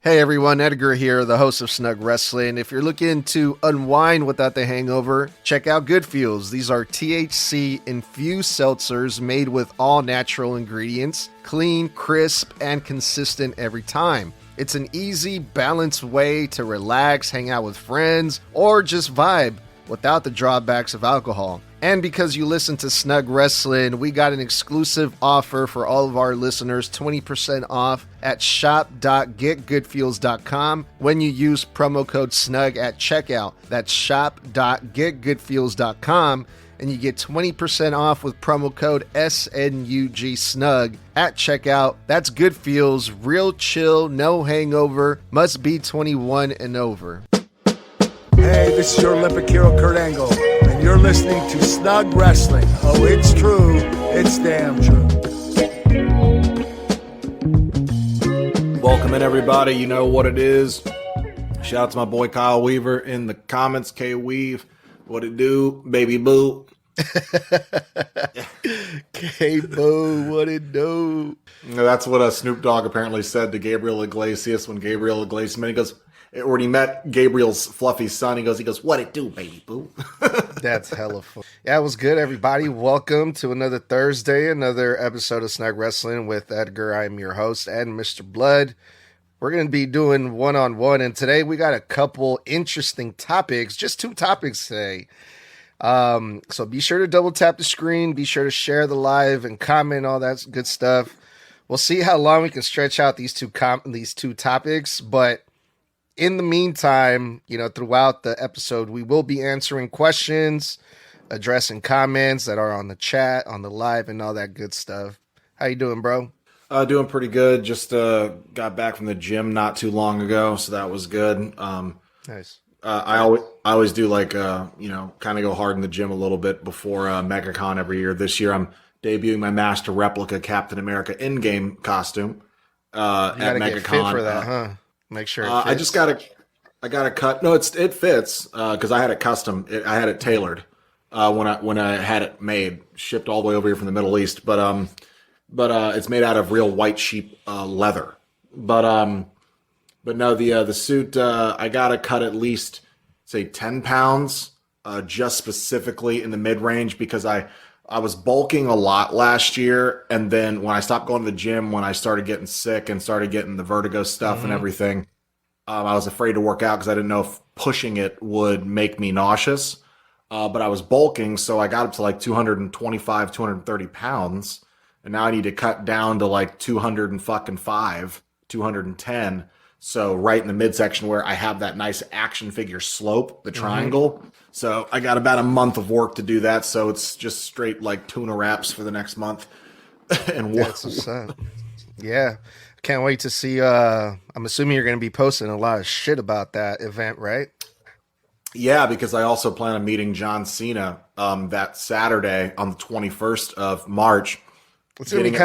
Hey everyone, Edgar here, the host of Snug Wrestling. If you're looking to unwind without the hangover, check out Good Fuels. These are THC infused seltzers made with all natural ingredients, clean, crisp, and consistent every time. It's an easy, balanced way to relax, hang out with friends, or just vibe without the drawbacks of alcohol. And because you listen to Snug Wrestling, we got an exclusive offer for all of our listeners, 20% off at shop.getgoodfuels.com when you use promo code SNUG at checkout. That's shop.getgoodfuels.com, and you get 20% off with promo code SNUG at checkout. That's Good Fuels, real chill, no hangover, must be 21 and over. Hey, this is your Olympic hero, Kurt Angle, and you're listening to Snug Wrestling. Oh, it's true. It's damn true. Welcome in, everybody. You know what it is. Shout out to my boy Kyle Weaver in the comments. K-Weave, what it do, baby boo? K-Boo, what it do? That's what Snoop Dogg apparently said to Gabriel Iglesias when Gabriel Iglesias, he goes, when he met Gabriel's fluffy son, he goes, what it do, baby boo? That's hella fun. Yeah, it was good, everybody. Welcome to another Thursday, another episode of Snug Wrestling with Edgar. I'm your host, and Mr. Bludd. We're going to be doing one-on-one, and today we got a couple interesting topics, just two topics today. So be sure to double tap the screen, be sure to share the live and comment, all that good stuff. We'll see how long we can stretch out these two topics, but in the meantime, throughout the episode, we will be answering questions, addressing comments that are on the chat, on the live, and all that good stuff. How you doing, bro? Doing pretty good. Just got back from the gym not too long ago, so that was good. Nice. I always do kind of go hard in the gym a little bit before MegaCon every year. This year, I'm debuting my Master Replica Captain America in-game costume at MegaCon. Get fit for that, huh? Make sure it fits. I got to cut. No, it fits because I had it custom. I had it tailored when I had it made, shipped all the way over here from the Middle East. But it's made out of real white sheep leather. But no, the suit I got to cut at least say 10 pounds just specifically in the mid range because I was bulking a lot last year, and then when I stopped going to the gym, when I started getting sick and started getting the vertigo stuff and everything, I was afraid to work out because I didn't know if pushing it would make me nauseous. But I was bulking, so I got up to like 225, 230 pounds, and now I need to cut down to like 205, 210. So right in the midsection where I have that nice action figure slope, the triangle. So I got about a month of work to do that. So it's just straight like tuna wraps for the next month. And that's what's up. Yeah. Can't wait to see. I'm assuming you're going to be posting a lot of shit about that event, right? Yeah, because I also plan on meeting John Cena that Saturday on the 21st of March. That's going to be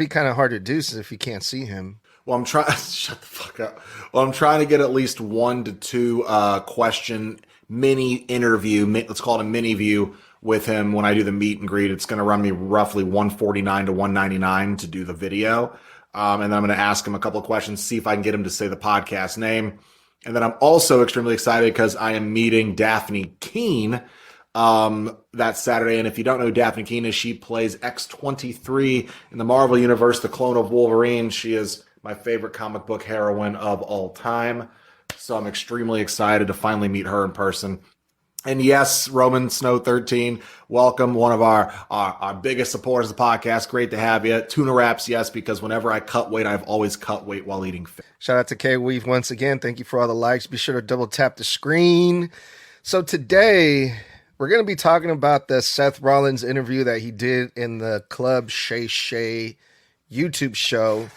kind of hard to do if you can't see him. Well, I'm trying. Shut the fuck up. Well, I'm trying to get at least 1 to 2 question mini interview. Let's call it a mini view with him when I do the meet and greet. It's going to run me roughly $149 to $199 to do the video, and then I'm going to ask him a couple of questions, see if I can get him to say the podcast name. And then I'm also extremely excited because I am meeting Daphne Keene that Saturday. And if you don't know who Daphne Keene is, she plays X-23 in the Marvel Universe, the clone of Wolverine. She is my favorite comic book heroine of all time. So I'm extremely excited to finally meet her in person. And yes, Roman Snow 13, welcome, one of our biggest supporters of the podcast. Great to have you. Tuna wraps, yes, because whenever I cut weight, I've always cut weight while eating fish. Shout out to K-Weave once again. Thank you for all the likes. Be sure to double tap the screen. So today, we're going to be talking about the Seth Rollins interview that he did in the Club Shay Shay YouTube show,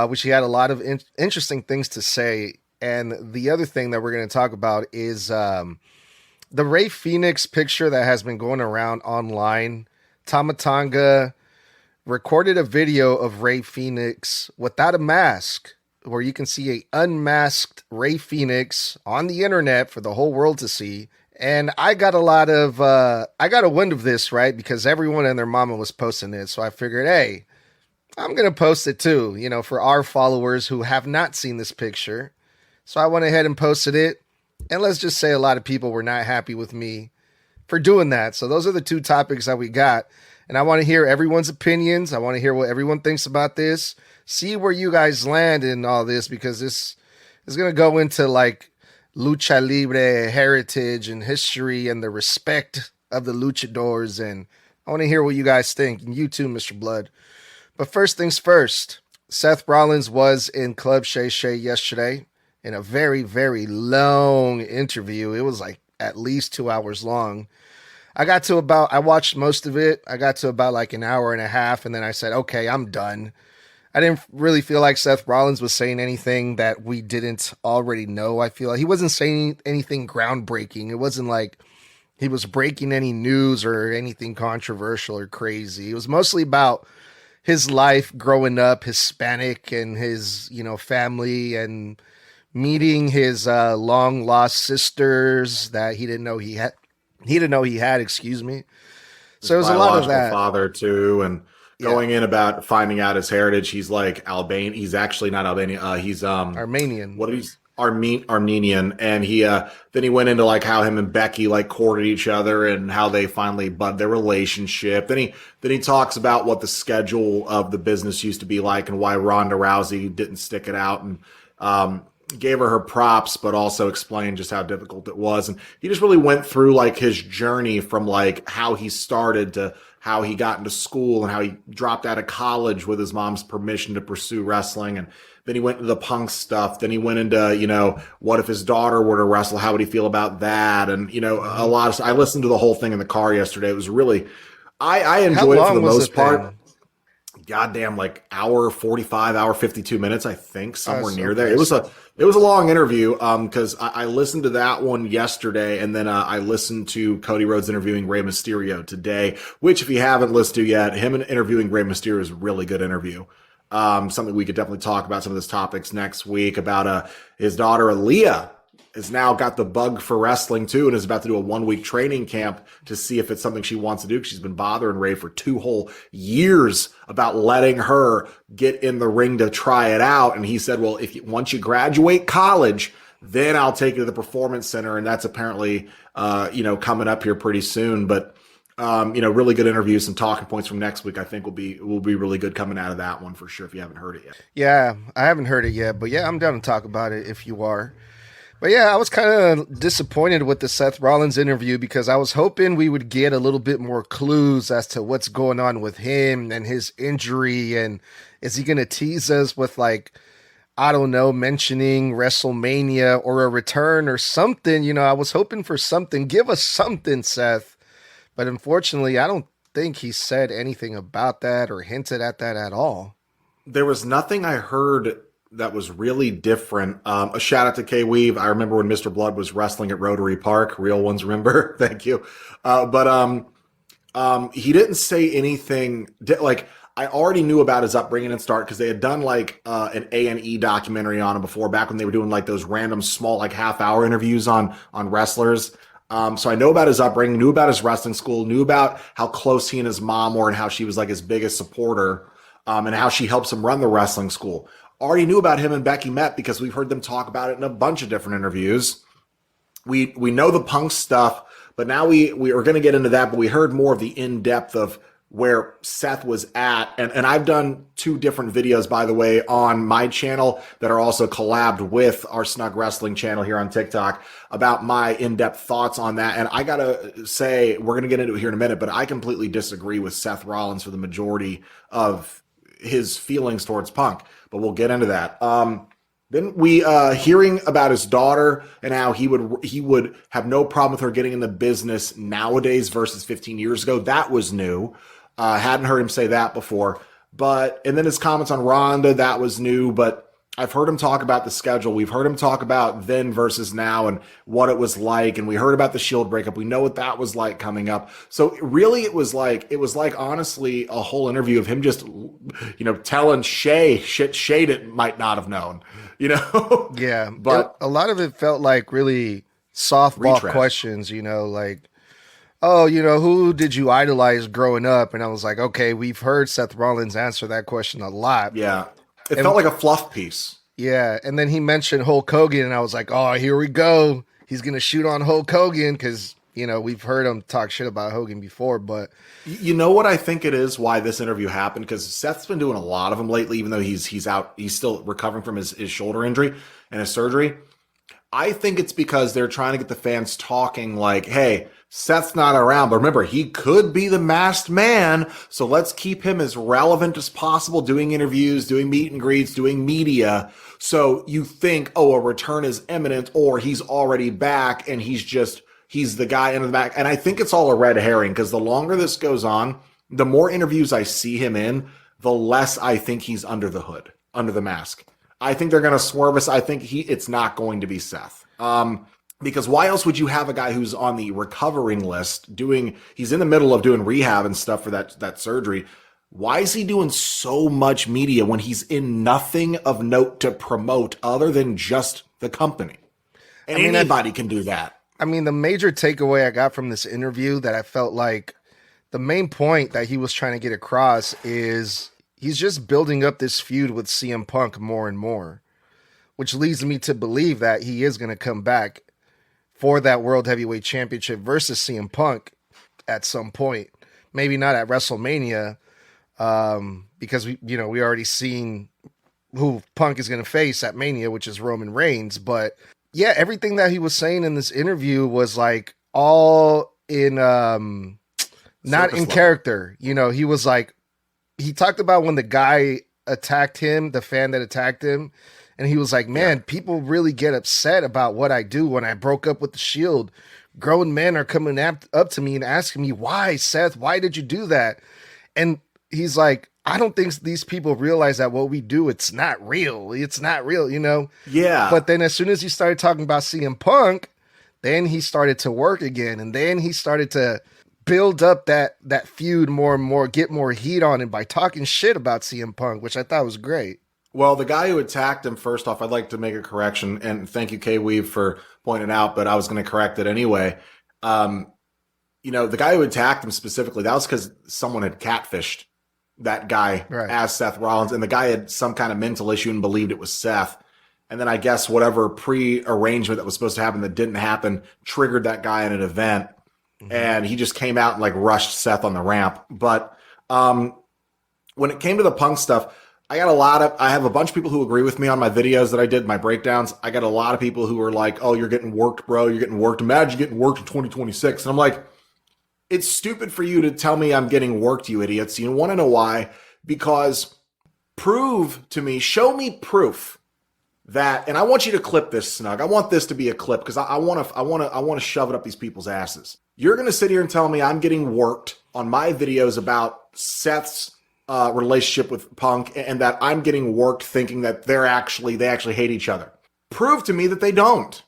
which he had a lot of interesting things to say. And the other thing that we're going to talk about is the Rey Fenix picture that has been going around online. Tama Tonga recorded a video of Rey Fenix without a mask, where you can see a unmasked Rey Fenix on the internet for the whole world to see. And I got a wind of this, right? Because everyone and their mama was posting it. So I figured, hey, I'm going to post it too, for our followers who have not seen this picture. So I went ahead and posted it. And let's just say a lot of people were not happy with me for doing that. So those are the two topics that we got. And I want to hear everyone's opinions. I want to hear what everyone thinks about this. See where you guys land in all this, because this is going to go into like Lucha Libre heritage and history and the respect of the luchadors. And I want to hear what you guys think. And you too, Mr. Bludd. But first things first, Seth Rollins was in Club Shay Shay yesterday in a very, very long interview. It was like at least 2 hours long. I watched most of it. I got to about like an hour and a half, and then I said, okay, I'm done. I didn't really feel like Seth Rollins was saying anything that we didn't already know. I feel like he wasn't saying anything groundbreaking. It wasn't like he was breaking any news or anything controversial or crazy. It was mostly about his life growing up Hispanic and his, family, and meeting his long lost sisters that he didn't know he had. Excuse me. So it was a lot of that. Father too, and going in about finding out his heritage. He's like Albanian. He's actually not Albanian. He's Armenian. Armenian, and he then he went into like how him and Becky like courted each other and how they finally budded their relationship. Then he talks about what the schedule of the business used to be like and why Ronda Rousey didn't stick it out, and gave her props, but also explained just how difficult it was. And he just really went through like his journey from like how he started to how he got into school and how he dropped out of college with his mom's permission to pursue wrestling. And then he went into the punk stuff. Then he went into, what if his daughter were to wrestle? How would he feel about that? And, I listened to the whole thing in the car yesterday. It was really, I enjoyed it for the most part. Goddamn, like hour 45, hour 52 minutes, I think, somewhere near there. It was a long interview because I listened to that one yesterday, and then I listened to Cody Rhodes interviewing Rey Mysterio today, which if you haven't listened to yet, him interviewing Rey Mysterio is a really good interview. Something we could definitely talk about some of those topics next week about his daughter Aaliyah has now got the bug for wrestling too, and is about to do a 1-week training camp to see if it's something she wants to do. She's been bothering Ray for 2 whole years about letting her get in the ring to try it out. And he said, well, once you graduate college, then I'll take you to the Performance Center. And that's apparently, coming up here pretty soon. But, really good interviews, some talking points from next week, I think will be really good coming out of that one for sure, if you haven't heard it yet. Yeah, I haven't heard it yet, but yeah, I'm down to talk about it if you are. But yeah, I was kind of disappointed with the Seth Rollins interview because I was hoping we would get a little bit more clues as to what's going on with him and his injury. And is he going to tease us with mentioning WrestleMania or a return or something? I was hoping for something. Give us something, Seth. But unfortunately, I don't think he said anything about that or hinted at that at all. There was nothing I heard that was really different. A shout out to K Weave. I remember when Mr. Bludd was wrestling at Rotary Park. Real ones remember. Thank you. But he didn't say anything. I already knew about his upbringing and start because they had done an A&E documentary on him before, back when they were doing those random small half-hour interviews on wrestlers. So I know about his upbringing, knew about his wrestling school, knew about how close he and his mom were and how she was his biggest supporter, and how she helps him run the wrestling school. Already knew about him and Becky met because we've heard them talk about it in a bunch of different interviews. We know the punk stuff, but now we are going to get into that, but we heard more of the in-depth of where Seth was at. And I've done 2 different videos, by the way, on my channel that are also collabed with our Snug Wrestling channel here on TikTok about my in-depth thoughts on that. And I got to say, we're going to get into it here in a minute, but I completely disagree with Seth Rollins for the majority of his feelings towards Punk. But we'll get into that. Then we hearing about his daughter and how he would have no problem with her getting in the business nowadays versus 15 years ago. That was new. Hadn't heard him say that before. And then his comments on Ronda, that was new. But I've heard him talk about the schedule. We've heard him talk about then versus now and what it was like. And we heard about the Shield breakup. We know what that was like coming up. So really it was like honestly a whole interview of him just, telling Shay shit Shay might not have known, Yeah. But a lot of it felt like really softball questions, oh, who did you idolize growing up? And I was like, okay, we've heard Seth Rollins answer that question a lot. Yeah. It felt like a fluff piece. Yeah. And then he mentioned Hulk Hogan, and I was like, oh, here we go. He's going to shoot on Hulk Hogan because, we've heard him talk shit about Hogan before. But you know what I think it is why this interview happened? Because Seth's been doing a lot of them lately, even though he's out, he's still recovering from his shoulder injury and his surgery. I think it's because they're trying to get the fans talking like, hey, Seth's not around, but remember, he could be the masked man, so let's keep him as relevant as possible, doing interviews, doing meet and greets, doing media. So you think, oh, a return is imminent, or he's already back and he's the guy in the back. And I think it's all a red herring, because the longer this goes on, the more interviews I see him in, the less I think he's under the hood, under the mask. I think they're going to swerve us. I think it's not going to be Seth. Because why else would you have a guy who's on the recovering list he's in the middle of doing rehab and stuff for that surgery. Why is he doing so much media when he's in nothing of note to promote other than just the company? And anybody can do that. I mean, the major takeaway I got from this interview that I felt like the main point that he was trying to get across is he's just building up this feud with CM Punk more and more, which leads me to believe that he is going to come back for that World Heavyweight Championship versus CM Punk at some point. Maybe not at WrestleMania, because we already seen who Punk is going to face at Mania, which is Roman Reigns. But yeah, everything that he was saying in this interview was like all in, not in character. He was like, he talked about when the guy attacked him, the fan that attacked him. And he was like, man, people really get upset about what I do when I broke up with the Shield. Grown men are coming up to me and asking me, why, Seth? Why did you do that? And he's like, I don't think these people realize that what we do, it's not real. It's not real, Yeah. But then as soon as he started talking about CM Punk, then he started to work again. And then he started to build up that feud more and more, get more heat on him by talking shit about CM Punk, which I thought was great. Well, the guy who attacked him, first off, I'd like to make a correction, and thank you, K-Weave, for pointing out, but I was going to correct it anyway. The guy who attacked him specifically, that was because someone had catfished that guy as Seth Rollins, and the guy had some kind of mental issue and believed it was Seth. And then I guess whatever pre-arrangement that was supposed to happen that didn't happen triggered that guy in an event, and he just came out and rushed Seth on the ramp. But when it came to the Punk stuff, I have a bunch of people who agree with me on my videos that I did, my breakdowns. I got a lot of people who are like, oh, you're getting worked, bro. You're getting worked. Imagine getting worked in 2026. And I'm like, it's stupid for you to tell me I'm getting worked, you idiots. You want to know why? Because show me proof that, and I want you to clip this, Snug. I want this to be a clip because I want to shove it up these people's asses. You're going to sit here and tell me I'm getting worked on my videos about Seth's relationship with Punk, and that I'm getting worked thinking that they actually hate each other. Prove to me that they don't,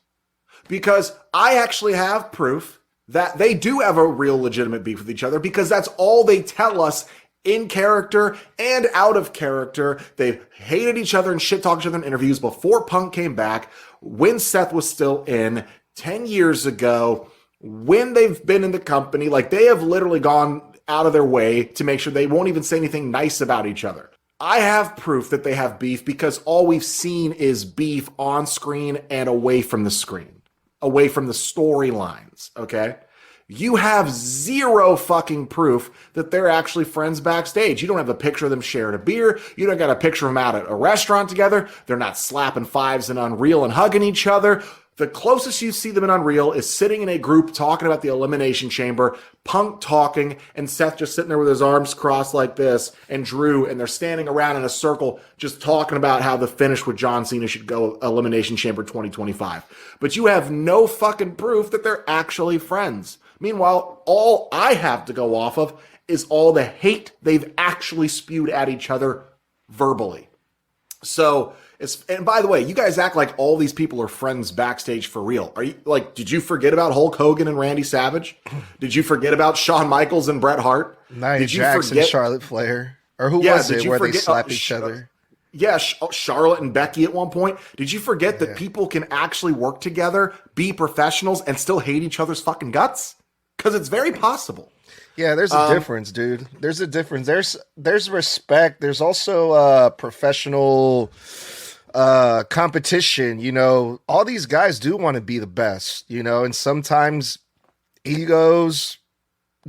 because I actually have proof that they do have a real legitimate beef with each other, because that's all they tell us in character and out of character. They've hated each other and shit talked each other in interviews before Punk came back, when Seth was still in, 10 years ago, when they've been in the company. They have literally gone out of their way to make sure they won't even say anything nice about each other. I have proof that they have beef because all we've seen is beef on screen and away from the screen, away from the storylines, okay? You have zero fucking proof that they're actually friends backstage. You don't have a picture of them sharing a beer. You don't got a picture of them out at a restaurant together. They're not slapping fives in Unreal and hugging each other. The closest you see them in Unreal is sitting in a group talking about the Elimination Chamber, Punk talking, and Seth just sitting there with his arms crossed like this, and Drew, and they're standing around in a circle just talking about how the finish with John Cena should go Elimination Chamber 2025. But you have no fucking proof that they're actually friends. Meanwhile, all I have to go off of is all the hate they've actually spewed at each other verbally. So, and by the way, you guys act like all these people are friends backstage for real. Are you did you forget about Hulk Hogan and Randy Savage? Did you forget about Shawn Michaels and Bret Hart? Nia Jax and Charlotte Flair? Or who was it where they slapped each other? Yeah, Charlotte and Becky at one point. Did you forget that people can actually work together, be professionals, and still hate each other's fucking guts? because it's very possible. Yeah, there's a difference, dude. There's a difference. There's respect. There's also professional competition. You know, all these guys do want to be the best, you know, and sometimes egos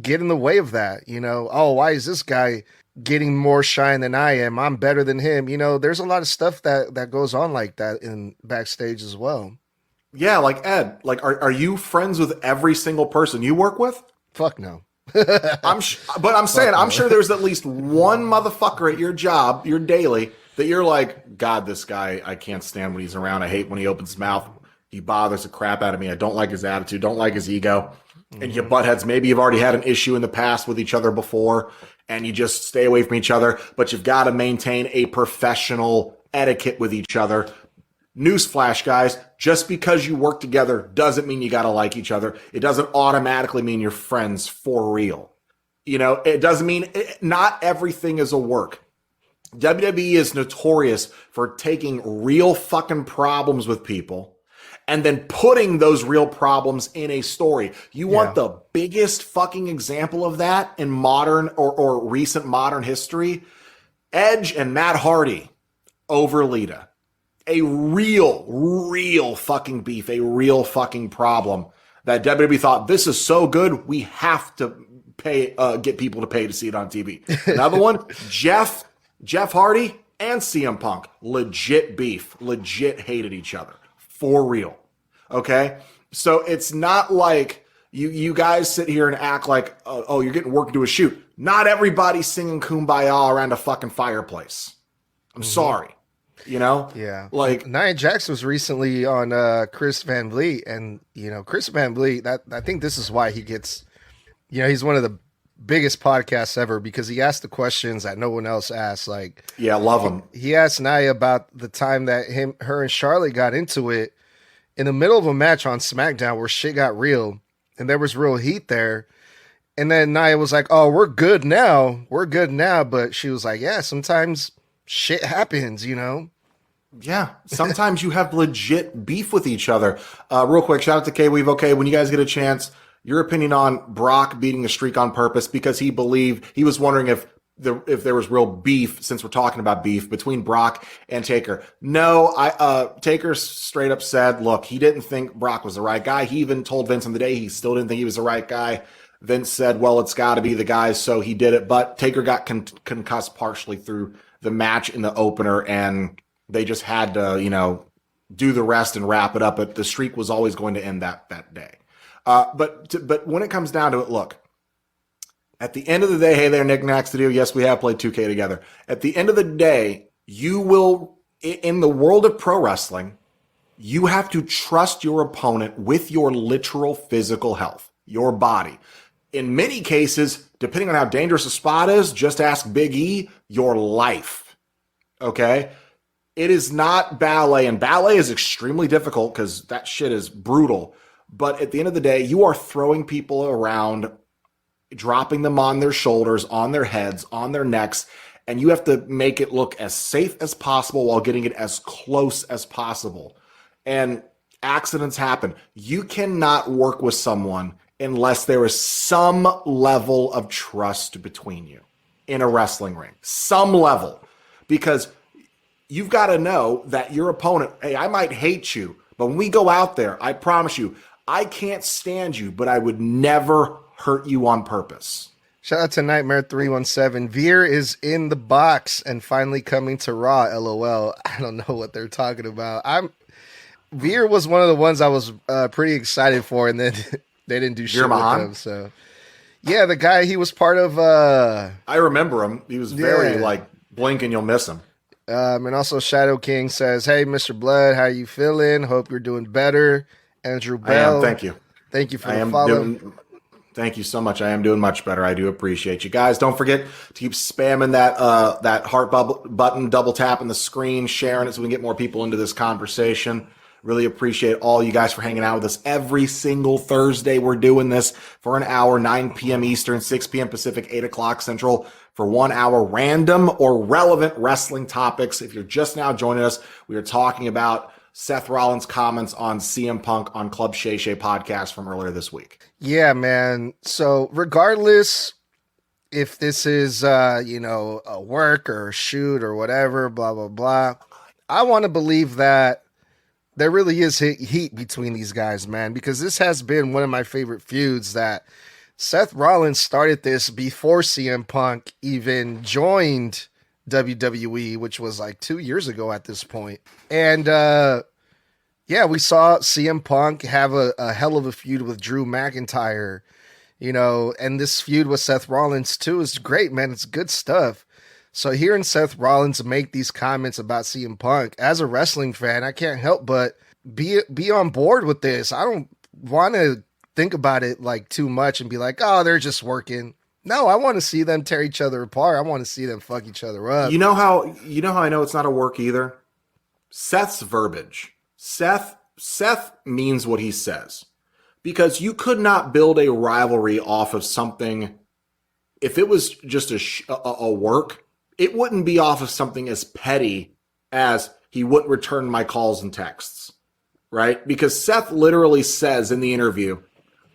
get in the way of that. You know, oh, why is this guy getting more shine than I am? I'm better than him. You know, there's a lot of stuff that goes on like that in backstage as well. Yeah, like Ed, like are you friends with every single person you work with? Fuck no. But I'm saying, I'm sure there's at least one motherfucker at your job, your daily, that you're like, God, this guy, I can't stand when he's around. I hate when he opens his mouth. He bothers the crap out of me. I don't like his attitude, don't like his ego. And you butt heads. Maybe you've already had an issue in the past with each other before, and you just stay away from each other, but you've got to maintain a professional etiquette with each other. Newsflash, guys, just because you work together doesn't mean you got to like each other. It doesn't automatically mean you're friends for real. You know, it doesn't mean not everything is a work. WWE is notorious for taking real fucking problems with people and then putting those real problems in a story. You want the biggest fucking example of that in modern or recent modern history? Edge and Matt Hardy over Lita. A real fucking beef, a real fucking problem that WWE thought, this is so good, we have to pay, get people to pay to see it on TV. Another one, Jeff Hardy and CM Punk, legit beef, legit hated each other, for real. Okay, so it's not like you guys sit here and act like, oh, you're getting work to do a shoot. Not everybody's singing Kumbaya around a fucking fireplace. I'm sorry. You know? Yeah. Like Nia Jax was recently on Chris Van Vliet, and you know, Chris Van Vliet, I think this is why he gets, you know, he's one of the biggest podcasts ever because he asked the questions that no one else asked. Like, yeah, love him. He asked Nia about the time that her and Charlotte got into it in the middle of a match on SmackDown where shit got real and there was real heat there. And then Nia was like, "Oh, we're good now. But she was like, "Yeah, sometimes shit happens, you know." Yeah, sometimes you have legit beef with each other. Real quick, shout out to K-Weave. Okay, when you guys get a chance, your opinion on Brock beating the streak on purpose because he was wondering if there was real beef, since we're talking about beef, between Brock and Taker. No, Taker straight up said, look, he didn't think Brock was the right guy. He even told Vince on the day he still didn't think he was the right guy. Vince said, well, it's got to be the guy, so he did it. But Taker got concussed partially through the match in the opener, and they just had to, you know, do the rest and wrap it up. But the streak was always going to end that day. But when it comes down to it, look, at the end of the day, hey there, Nick Naxtadio. Yes, we have played 2K together. At the end of the day, you will, in the world of pro wrestling, you have to trust your opponent with your literal physical health, your body. In many cases, depending on how dangerous a spot is, just ask Big E, your life. Okay? It is not ballet, and ballet is extremely difficult because that shit is brutal. But at the end of the day, you are throwing people around, dropping them on their shoulders, on their heads, on their necks, and you have to make it look as safe as possible while getting it as close as possible. And accidents happen. You cannot work with someone unless there is some level of trust between you in a wrestling ring. Some level. Because you've got to know that your opponent, hey, I might hate you, but when we go out there, I promise you, I can't stand you, but I would never hurt you on purpose. Shout out to Nightmare317. Veer is in the box and finally coming to Raw, LOL. I don't know what they're talking about. Veer was one of the ones I was pretty excited for, and then they didn't do shit with him. So, yeah, the guy, he was part of... I remember him. He was very, blink and you'll miss him. And also Shadow King says, hey, Mr. Bludd, how you feeling? Hope you're doing better. Andrew Bell. I am, thank you. Thank you for the follow. Thank you so much. I am doing much better. I do appreciate you guys. Don't forget to keep spamming that heart button, double tapping the screen, sharing it so we can get more people into this conversation. Really appreciate all you guys for hanging out with us every single Thursday. We're doing this for an hour, 9 p.m. Eastern, 6 p.m. Pacific, 8 o'clock Central, for 1 hour random or relevant wrestling topics. If you're just now joining us, we are talking about Seth Rollins' comments on CM Punk on Club Shay Shay podcast from earlier this week. Yeah, man. So regardless if this is, a work or a shoot or whatever, blah, blah, blah, I want to believe that there really is heat between these guys, man, because this has been one of my favorite feuds that Seth Rollins started this before CM Punk even joined WWE, which was like 2 years ago at this point. And, we saw CM Punk have a hell of a feud with Drew McIntyre, and this feud with Seth Rollins too is great, man. It's good stuff. So hearing Seth Rollins make these comments about CM Punk, as a wrestling fan, I can't help but be on board with this. I don't want to think about it like too much and be like, oh, they're just working. No, I want to see them tear each other apart. I want to see them fuck each other up. You know how I know it's not a work either? Seth's verbiage. Seth means what he says. Because you could not build a rivalry off of something. If it was just a work, it wouldn't be off of something as petty as he wouldn't return my calls and texts, right? Because Seth literally says in the interview,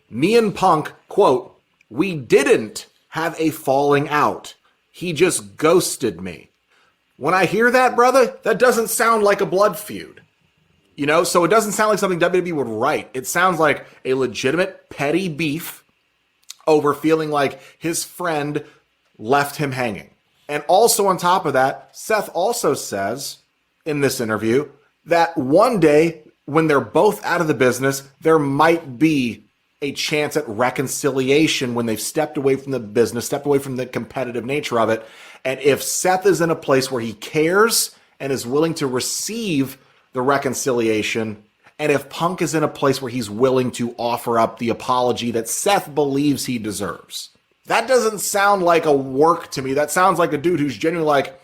me and Punk, quote, we didn't have a falling out. He just ghosted me. When I hear that, brother, that doesn't sound like a blood feud. So it doesn't sound like something WWE would write. It sounds like a legitimate petty beef over feeling like his friend left him hanging. And also on top of that, Seth also says in this interview that one day when they're both out of the business, there might be a chance at reconciliation when they've stepped away from the business, stepped away from the competitive nature of it. And if Seth is in a place where he cares and is willing to receive the reconciliation, and if Punk is in a place where he's willing to offer up the apology that Seth believes he deserves. That doesn't sound like a work to me. That sounds like a dude who's genuinely like,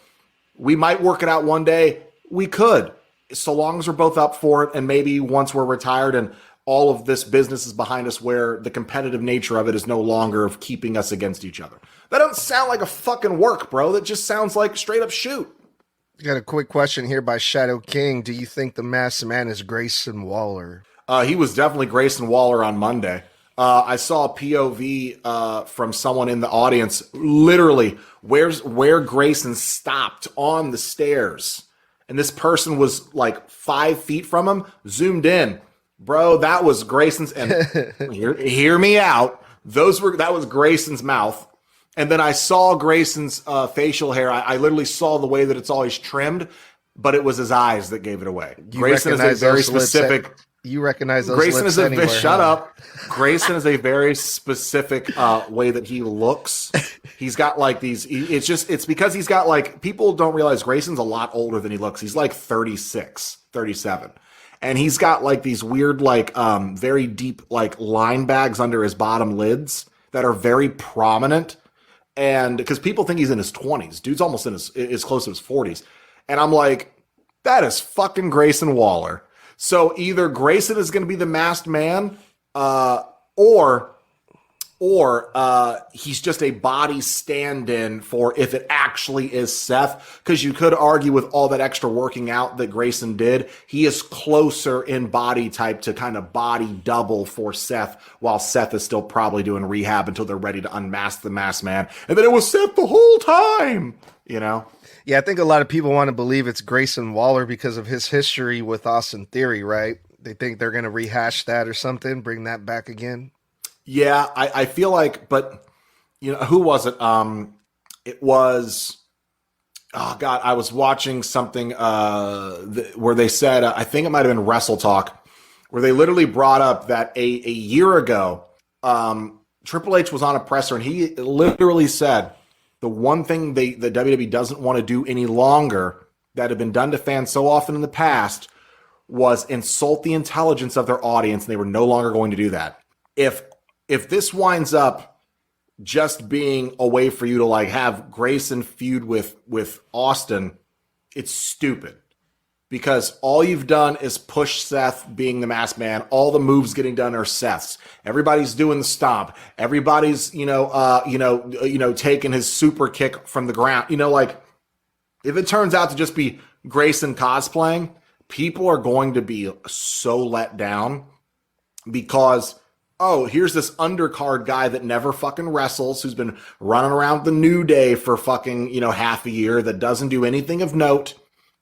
we might work it out one day. We could, so long as we're both up for it, and maybe once we're retired and all of this business is behind us where the competitive nature of it is no longer of keeping us against each other. That doesn't sound like a fucking work, bro. That just sounds like straight up shoot. Got a quick question here by Shadow King. Do you think the masked man is Grayson Waller? He was definitely Grayson Waller on Monday. I saw a POV from someone in the audience, literally where Grayson stopped on the stairs. And this person was like 5 feet from him, zoomed in. Bro, that was Grayson's, and hear me out. That was Grayson's mouth. And then I saw Grayson's facial hair. I literally saw the way that it's always trimmed, but it was his eyes that gave it away. Grayson is a very specific. You recognize those Grayson lips is anywhere, shut huh? up. Grayson is a very specific way that he looks. He's got like these. It's because he's got like, people don't realize Grayson's a lot older than he looks. He's like 36, 37. And he's got like these weird, like very deep, like line bags under his bottom lids that are very prominent. And because people think he's in his 20s, dude's almost is close to his 40s. And I'm like, that is fucking Grayson Waller. So either Grayson is going to be the masked man, or he's just a body stand-in for if it actually is Seth. Because you could argue with all that extra working out that Grayson did, he is closer in body type to kind of body double for Seth, while Seth is still probably doing rehab until they're ready to unmask the masked man. And then it was Seth the whole time, Yeah, I think a lot of people want to believe it's Grayson Waller because of his history with Austin Theory, right? They think they're going to rehash that or something, bring that back again. Yeah, I feel like, but who was it? It was, oh God, I was watching something where they said, I think it might have been Wrestle Talk, where they literally brought up that a year ago, Triple H was on a presser and he literally said the one thing the WWE doesn't want to do any longer that had been done to fans so often in the past was insult the intelligence of their audience, and they were no longer going to do that. If this winds up just being a way for you to like have Grayson feud with Austin, it's stupid. Because all you've done is push Seth being the masked man. All the moves getting done are Seth's. Everybody's doing the stomp. Everybody's, taking his super kick from the ground. Like if it turns out to just be Grayson cosplaying, people are going to be so let down because, oh, here's this undercard guy that never fucking wrestles, who's been running around the New Day for fucking, half a year, that doesn't do anything of note,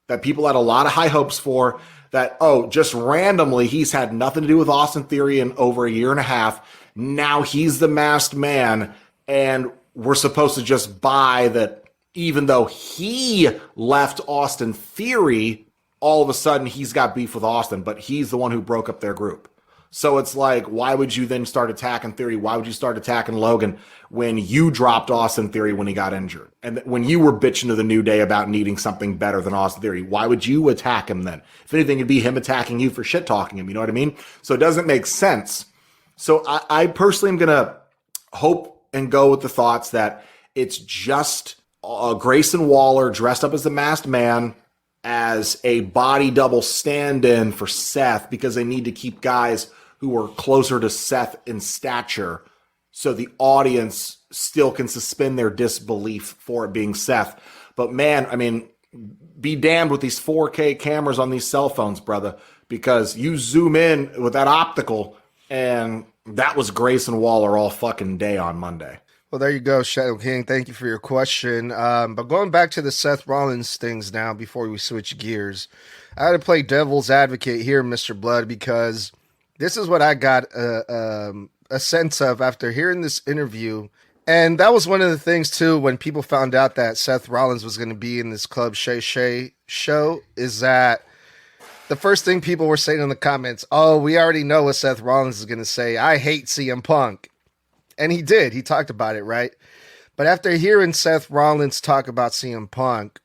that people had a lot of high hopes for, that, oh, just randomly, he's had nothing to do with Austin Theory in over a year and a half. Now he's the masked man, and we're supposed to just buy that even though he left Austin Theory, all of a sudden he's got beef with Austin, but he's the one who broke up their group. So it's like, why would you then start attacking Theory? Why would you start attacking Logan when you dropped Austin Theory when he got injured? And when you were bitching to the New Day about needing something better than Austin Theory, why would you attack him then? If anything, it'd be him attacking you for shit talking him. You know what I mean? So it doesn't make sense. So I personally am going to hope and go with the thoughts that it's just Grayson Waller dressed up as the masked man as a body double stand-in for Seth because they need to keep guys who are closer to Seth in stature so the audience still can suspend their disbelief for it being Seth. But man, I mean, be damned with these 4K cameras on these cell phones, brother, because you zoom in with that optical and that was Grayson Waller all fucking day on Monday. Well, there you go, Shadow King. Thank you for your question. But going back to the Seth Rollins things now before we switch gears, I had to play devil's advocate here, Mr. Bludd, because this is what I got a sense of after hearing this interview. And that was one of the things, too, when people found out that Seth Rollins was going to be in this Club Shay Shay show, is that the first thing people were saying in the comments, oh, we already know what Seth Rollins is going to say. I hate CM Punk. And he did. He talked about it, right? But after hearing Seth Rollins talk about CM Punk,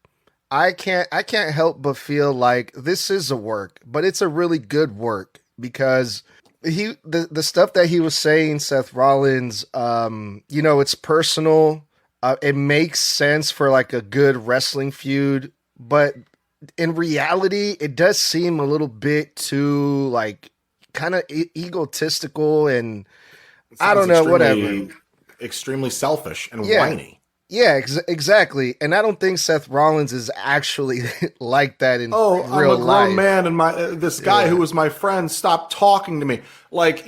I can't help but feel like this is a work, but it's a really good work because the stuff that he was saying, Seth Rollins, it's personal. It makes sense for like a good wrestling feud, but in reality, it does seem a little bit too like kind of egotistical and I don't know, whatever. Extremely selfish and whiny. Yeah, exactly. And I don't think Seth Rollins is actually like that in real life. I'm a grown man, and this guy who was my friend stopped talking to me. Like,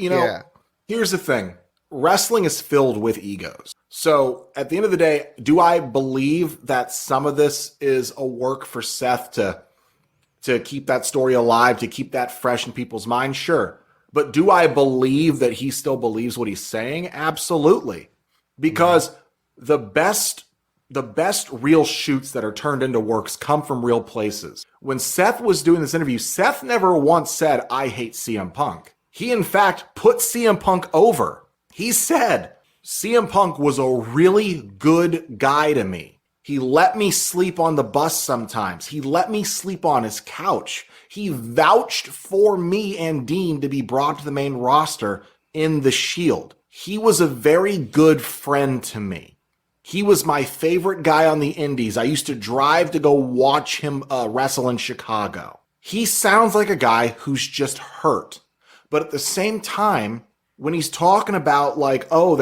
here's the thing. Wrestling is filled with egos. So at the end of the day, do I believe that some of this is a work for Seth to keep that story alive, to keep that fresh in people's minds? Sure. But do I believe that he still believes what he's saying? Absolutely. Because the best real shoots that are turned into works come from real places. When Seth was doing this interview, Seth never once said, I hate CM Punk. He, in fact, put CM Punk over. He said, CM Punk was a really good guy to me. He let me sleep on the bus sometimes. He let me sleep on his couch. He vouched for me and Dean to be brought to the main roster in the Shield. He was a very good friend to me. He was my favorite guy on the indies. I used to drive to go watch him wrestle in Chicago. He sounds like a guy who's just hurt. But at the same time, when he's talking about like, oh,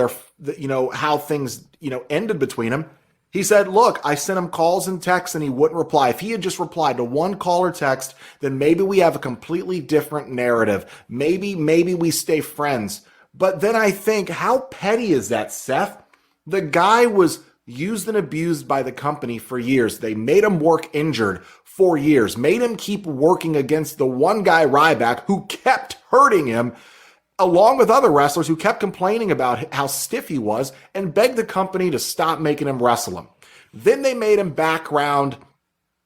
how things, ended between them, he said, look, I sent him calls and texts and he wouldn't reply. If he had just replied to one call or text, then maybe we have a completely different narrative. Maybe we stay friends. But then I think, how petty is that, Seth? The guy was used and abused by the company for years. They made him work injured for years, made him keep working against the one guy, Ryback, who kept hurting him, along with other wrestlers who kept complaining about how stiff he was and begged the company to stop making him wrestle him. Then they made him background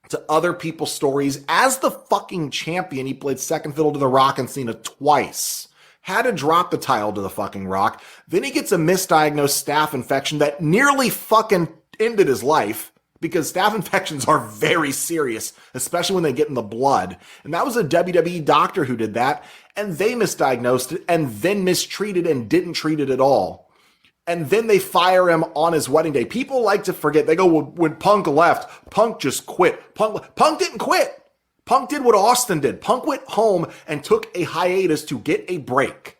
to other people's stories. As the fucking champion, he played second fiddle to The Rock and Cena twice. Had to drop the title to the fucking Rock. Then he gets a misdiagnosed staph infection that nearly fucking ended his life, because staph infections are very serious, especially when they get in the blood. And that was a WWE doctor who did that, and they misdiagnosed it and then mistreated and didn't treat it at all. And then they fire him on his wedding day. People like to forget. They go, well, when Punk left, Punk just quit. Punk didn't quit. Punk did what Austin did. Punk went home and took a hiatus to get a break.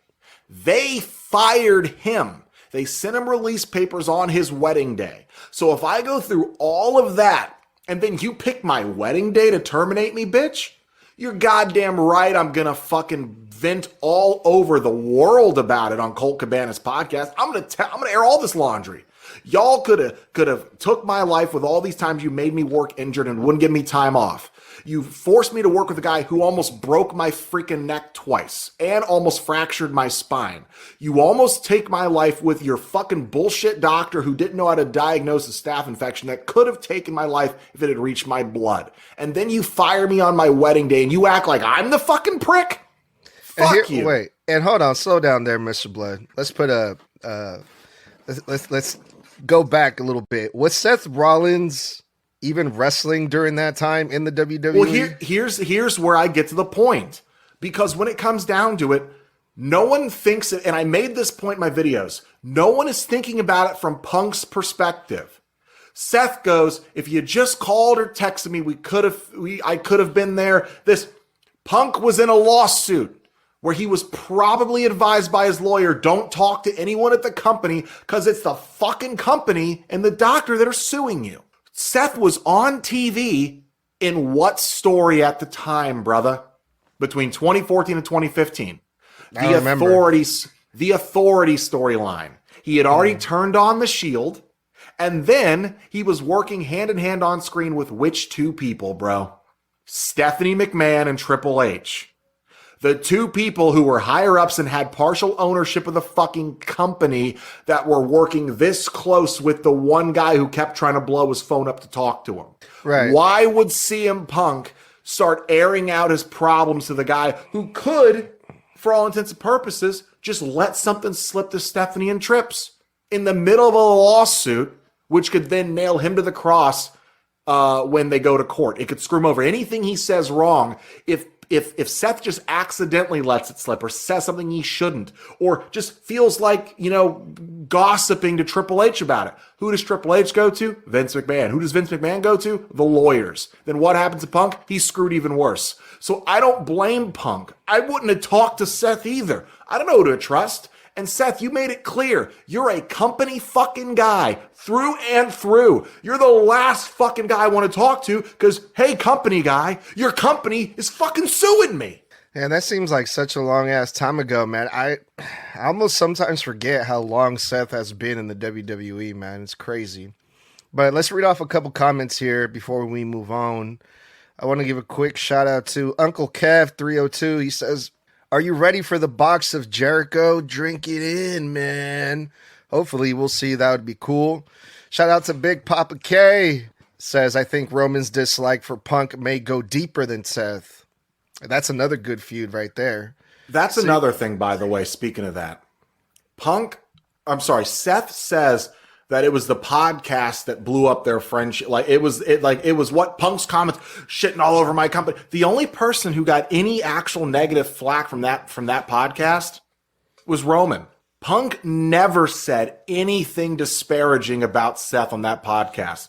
They fired him. They sent him release papers on his wedding day. So if I go through all of that and then you pick my wedding day to terminate me, bitch, You're goddamn right. I'm going to fucking vent all over the world about it on Colt Cabana's podcast. I'm going to air all this laundry. Y'all could have took my life with all these times you made me work injured and wouldn't give me time off. You forced me to work with a guy who almost broke my freaking neck twice and almost fractured my spine. You almost take my life with your fucking bullshit doctor who didn't know how to diagnose a staph infection that could have taken my life if it had reached my blood. And then you fire me on my wedding day and you act like I'm the fucking prick? Fuck you. Wait, and hold on, slow down there, Mr. Bludd. Let's put let's go back a little bit. Was Seth Rollins even wrestling during that time in the WWE? Well, here's where I get to the point. Because when it comes down to it, no one thinks it, and I made this point in my videos, no one is thinking about it from Punk's perspective. Seth goes, if you just called or texted me, I could have been there. Punk was in a lawsuit where he was probably advised by his lawyer, don't talk to anyone at the company because it's the fucking company and the doctor that are suing you. Seth was on TV in what story at the time, brother? Between 2014 and 2015. The authority storyline. He had already turned on the Shield, and then he was working hand in hand on screen with which two people, bro? Stephanie McMahon and Triple H. The two people who were higher ups and had partial ownership of the fucking company that were working this close with the one guy who kept trying to blow his phone up to talk to him. Right. Why would CM Punk start airing out his problems to the guy who could, for all intents and purposes, just let something slip to Stephanie and Trips in the middle of a lawsuit, which could then nail him to the cross when they go to court? It could screw him over. Anything he says wrong, if Seth just accidentally lets it slip or says something he shouldn't, or just feels like, gossiping to Triple H about it. Who does Triple H go to? Vince McMahon. Who does Vince McMahon go to? The lawyers. Then what happens to Punk? He's screwed even worse. So I don't blame Punk. I wouldn't have talked to Seth either. I don't know who to trust. And Seth, you made it clear. You're a company fucking guy through and through. You're the last fucking guy I want to talk to because, hey, company guy, your company is fucking suing me. Man, that seems like such a long ass time ago, man. I almost sometimes forget how long Seth has been in the WWE, man. It's crazy. But let's read off a couple comments here before we move on. I want to give a quick shout out to Uncle Kev 302. He says, are you ready for the box of Jericho? Drink it in, man. Hopefully we'll see. That would be cool. Shout out to Big Papa K. Says, I think Roman's dislike for Punk may go deeper than Seth. That's another good feud right there. That's another thing, by the way, speaking of that. Seth says that it was the podcast that blew up their friendship. It was what Punk's comments shitting all over my company. The only person who got any actual negative flack from that podcast was Roman. Punk never said anything disparaging about Seth on that podcast.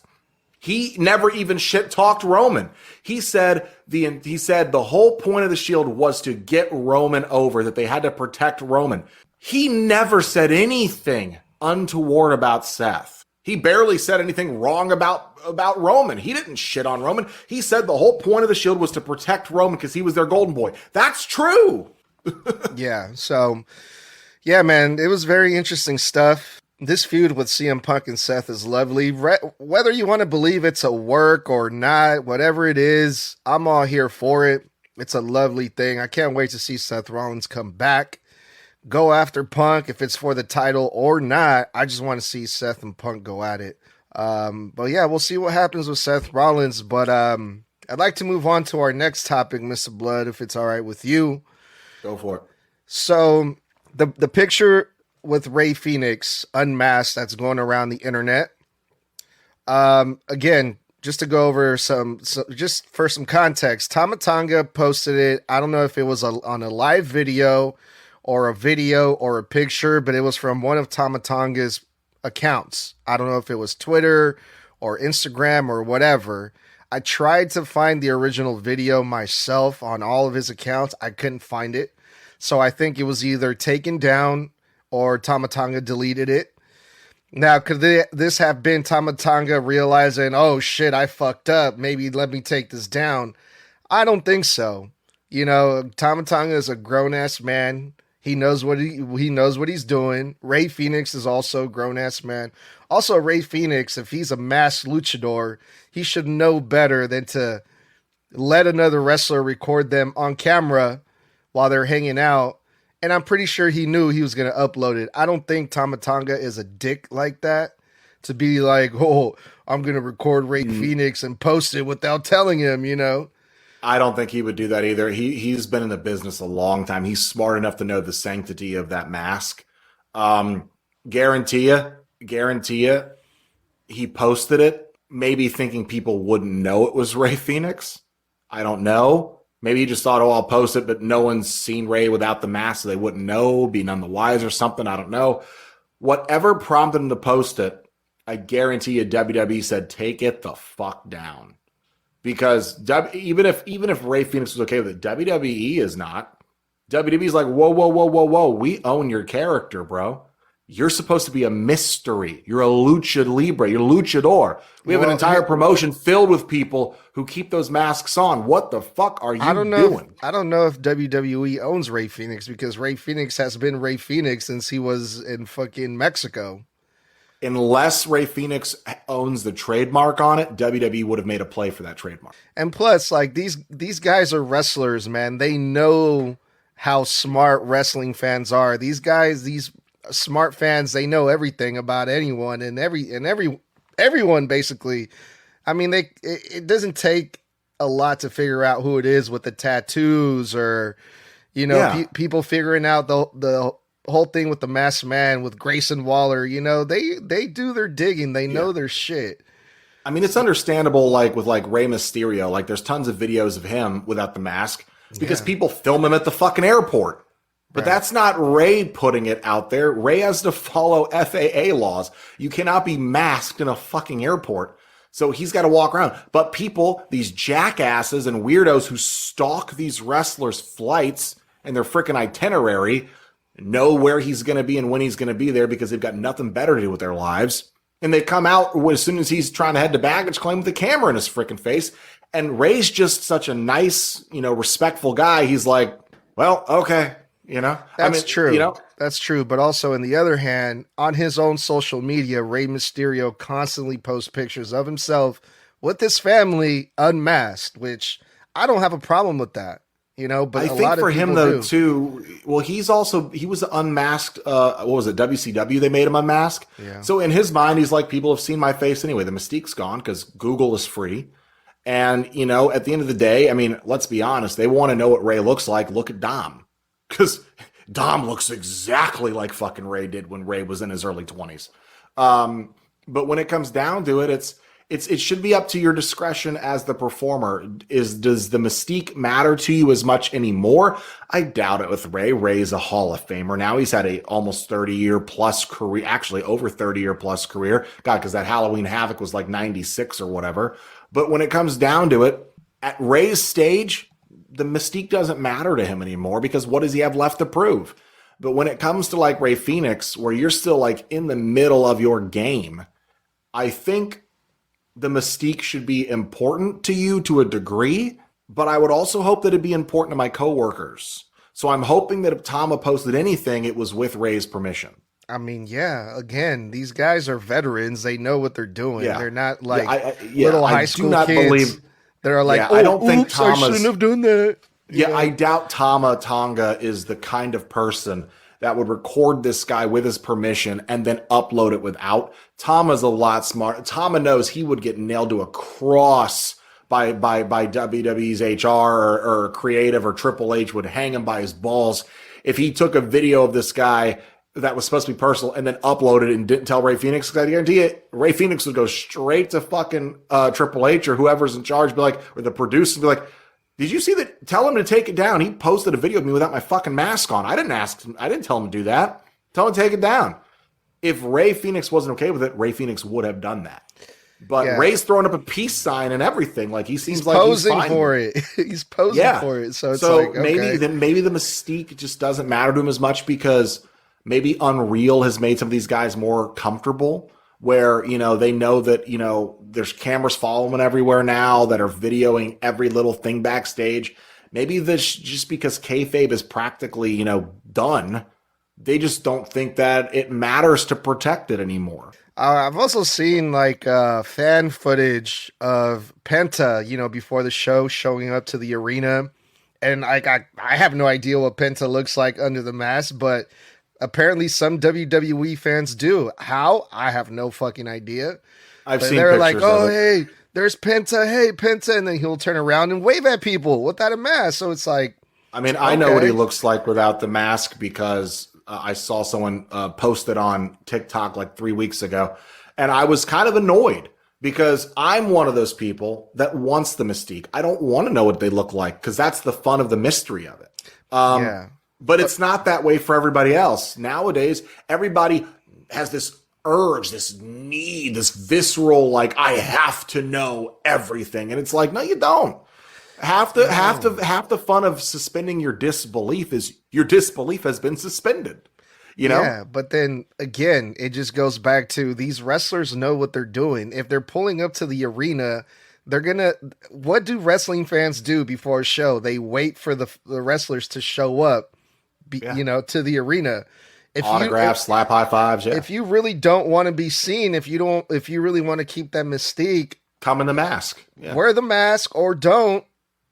He never even shit talked Roman. He said the whole point of the Shield was to get Roman over, that they had to protect Roman. He never said anything untoward about Seth. He barely said anything wrong about Roman. He didn't shit on Roman. He said the whole point of the Shield was to protect Roman because he was their golden boy. That's true. Yeah. So, yeah, man, it was very interesting stuff. This feud with CM Punk and Seth is lovely. Whether you want to believe it's a work or not, whatever it is, I'm all here for it. It's a lovely thing. I can't wait to see Seth Rollins come back. Go after Punk if it's for the title or not. I just want to see Seth and Punk go at it. But yeah, we'll see what happens with Seth Rollins. But I'd like to move on to our next topic, Mr. Bludd, if it's all right with you. Go for it. So the picture with Rey Fenix unmasked that's going around the internet. Again, just to go over just for some context, Tama Tonga posted it. I don't know if it was on a live video or a picture, but it was from one of Tama Tonga's accounts. I don't know if it was Twitter or Instagram or whatever. I tried to find the original video myself on all of his accounts. I couldn't find it. So I think it was either taken down or Tama Tonga deleted it. Now, could this have been Tama Tonga realizing, oh shit, I fucked up, maybe let me take this down? I don't think so. You know, Tama Tonga is a grown ass man. He knows what he knows what he's doing. Rey Fenix is also a grown ass man. Also, Rey Fenix, if he's a masked luchador, he should know better than to let another wrestler record them on camera while they're hanging out. And I'm pretty sure he knew he was going to upload it. I don't think Tama Tonga is a dick like that to be like, oh, I'm going to record Rey Fenix and post it without telling him, you know? I don't think he would do that either. He's been in the business a long time. He's smart enough to know the sanctity of that mask. Guarantee you, he posted it, maybe thinking people wouldn't know it was Rey Fenix. I don't know. Maybe he just thought, oh, I'll post it, but no one's seen Rey without the mask, so they wouldn't know, be none the wiser or something. I don't know. Whatever prompted him to post it, I guarantee you WWE said, take it the fuck down. Because even if Rey Fenix was okay with it, WWE is not. WWE's like, whoa. We own your character, bro. You're supposed to be a mystery. You're a lucha libre. You're a luchador. We have an entire promotion filled with people who keep those masks on. What the fuck are you doing? I don't know if WWE owns Rey Fenix because Rey Fenix has been Rey Fenix since he was in fucking Mexico. Unless Rey Fenix owns the trademark on it, WWE would have made a play for that trademark. And plus, like these guys are wrestlers, man. They know how smart wrestling fans are. These guys, these smart fans, they know everything about anyone and everyone basically. I mean, it doesn't take a lot to figure out who it is with the tattoos or, you know, people figuring out the whole thing with the masked man with Grayson Waller. You know, they do their digging. They know their shit. I mean, it's understandable, like with like Rey Mysterio, like there's tons of videos of him without the mask because people film him at the fucking airport. But that's not Rey putting it out there. Rey has to follow FAA laws. You cannot be masked in a fucking airport. So he's got to walk around. But people, these jackasses and weirdos who stalk these wrestlers' flights and their freaking itinerary know where he's going to be and when he's going to be there because they've got nothing better to do with their lives. And they come out as soon as he's trying to head to baggage claim with a camera in his freaking face. And Rey's just such a nice, you know, respectful guy. He's like, well, okay. You know, that's true. You know, that's true. But also, on the other hand, on his own social media, Rey Mysterio constantly posts pictures of himself with his family unmasked, which I don't have a problem with that. You know, but I think for him though too. Well, he was unmasked. What was it? WCW. They made him unmasked. Yeah. So in his mind, he's like, people have seen my face anyway. The mystique's gone because Google is free. And you know, at the end of the day, I mean, let's be honest. They want to know what Rey looks like. Look at Dom. Because Dom looks exactly like fucking Rey did when Rey was in his early 20s. But when it comes down to it, it should be up to your discretion as the performer. Does the mystique matter to you as much anymore? I doubt it with Rey. Rey's a Hall of Famer now. He's had a almost 30-year plus career, actually over 30-year plus career. God, because that Halloween Havoc was like 96 or whatever. But when it comes down to it, at Rey's stage, the mystique doesn't matter to him anymore because what does he have left to prove? But when it comes to like Rey Fenix, where you're still like in the middle of your game, I think the mystique should be important to you to a degree, but I would also hope that it'd be important to my coworkers. So I'm hoping that if Tama posted anything, it was with Rey's permission. I mean, yeah, again, these guys are veterans. They know what they're doing. Yeah. They're not like little high school kids. They're like, I don't think I shouldn't have done that. Yeah, I doubt Tama Tonga is the kind of person that would record this guy with his permission and then upload it without. Tama's a lot smarter. Tama knows he would get nailed to a cross by WWE's HR or creative, or Triple H would hang him by his balls if he took a video of this guy that was supposed to be personal and then uploaded it and didn't tell Rey Fenix. Because I guarantee it, Rey Fenix would go straight to fucking Triple H or whoever's in charge, be like, or the producer, be like, did you see that? Tell him to take it down. He posted a video of me without my fucking mask on. I didn't ask him. I didn't tell him to do that. Tell him to take it down. If Rey Fenix wasn't okay with it, Rey Fenix would have done that. But Rey's throwing up a peace sign and everything. Like he's like posing he's fine for it. He's posing for it. So it's like, okay. maybe the mystique just doesn't matter to him as much because maybe Unreal has made some of these guys more comfortable where, you know, they know that, you know, there's cameras following them everywhere now that are videoing every little thing backstage. maybe this just because kayfabe is practically, done, they just don't think that it matters to protect it anymore. I've also seen like fan footage of Penta, before the show, showing up to the arena. And I have no idea what Penta looks like under the mask, but apparently some WWE fans do. How? I have no fucking idea. I've seen they're like, pictures of it. hey, there's Penta. Hey, Penta. And then he'll turn around and wave at people without a mask. So it's like, I mean, I know what he looks like without the mask because I saw someone post it on TikTok like 3 weeks ago. And I was kind of annoyed because I'm one of those people that wants the mystique. I don't want to know what they look like because that's the fun of the mystery of it. yeah. But it's not that way for everybody else. Nowadays, everybody has this urge, this need, this visceral, like, I have to know everything. And it's like, no, you don't. Half the fun of suspending your disbelief is your disbelief has been suspended. Yeah, but then again, it just goes back to these wrestlers know what they're doing. If they're pulling up to the arena, what do wrestling fans do before a show? They wait for the wrestlers to show up, to the arena. Autographs, slap high fives. Yeah. If you really don't want to be seen, if you really want to keep that mystique, come in the mask. Yeah. Wear the mask or don't.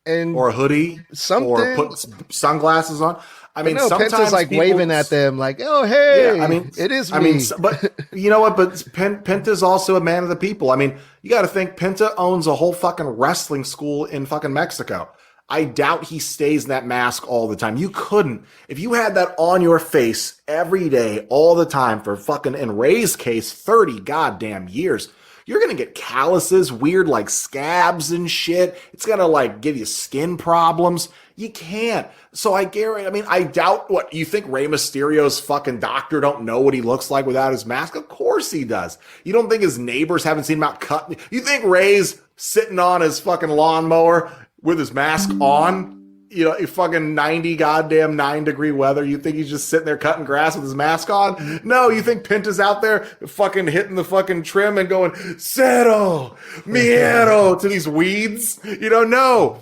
Or a hoodie, something, or put sunglasses on. I mean, sometimes Penta's like waving at them, like, "Oh, hey, it is me." I mean, but you know what? But Penta's also a man of the people. I mean, you got to think Penta owns a whole fucking wrestling school in fucking Mexico. I doubt he stays in that mask all the time. You couldn't. If you had that on your face every day, all the time for fucking, in Rey's case, 30 goddamn years. You're going to get calluses, weird like scabs and shit. It's going to like give you skin problems. You can't. So I doubt what you think Rey Mysterio's fucking doctor don't know what he looks like without his mask. Of course he does. You don't think his neighbors haven't seen him out cutting? You think Rey's sitting on his fucking lawnmower with his mask on? Fucking 90 goddamn 9-degree weather. You think he's just sitting there cutting grass with his mask on? No, you think Penta's out there fucking hitting the fucking trim and going, Cero, Miero, to these weeds? No.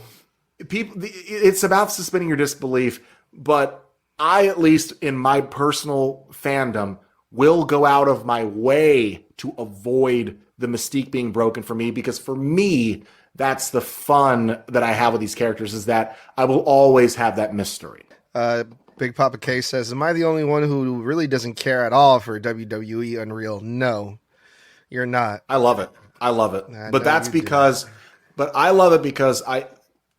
People, it's about suspending your disbelief, but I, at least in my personal fandom, will go out of my way to avoid the mystique being broken for me, because for me, that's the fun that I have with these characters, is that I will always have that mystery. Big Papa K says, am I the only one who really doesn't care at all for WWE Unreal? No, you're not. I love it. But that's because, I love it because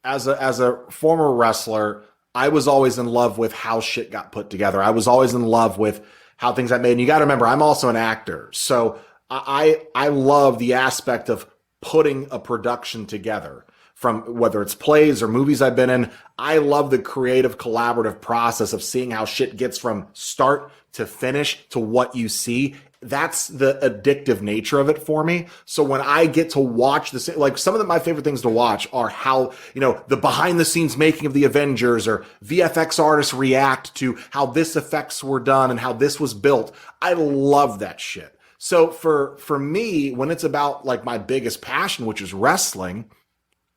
as a former wrestler, I was always in love with how shit got put together. I was always in love with how things got made. And you got to remember, I'm also an actor. So I love the aspect of putting a production together, from whether it's plays or movies I've been in. I love the creative collaborative process of seeing how shit gets from start to finish to what you see. That's the addictive nature of it for me. So when I get to watch this, like some of my favorite things to watch are how, the behind the scenes making of the Avengers, or VFX artists react to how this effects were done and how this was built. I love that shit. So for me, when it's about like my biggest passion, which is wrestling,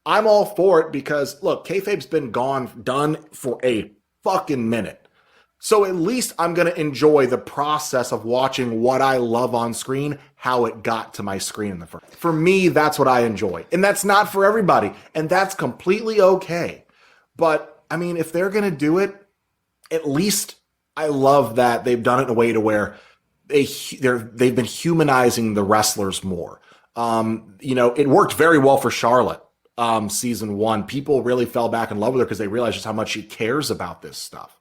I'm all for it because look, kayfabe's been done for a fucking minute. So at least I'm going to enjoy the process of watching what I love on screen, how it got to my screen in the first. For me, that's what I enjoy. And that's not for everybody. And that's completely okay. But I mean, if they're going to do it, at least I love that they've done it in a way to where they've been humanizing the wrestlers more. It worked very well for Charlotte. Season 1, people really fell back in love with her because they realized just how much she cares about this stuff.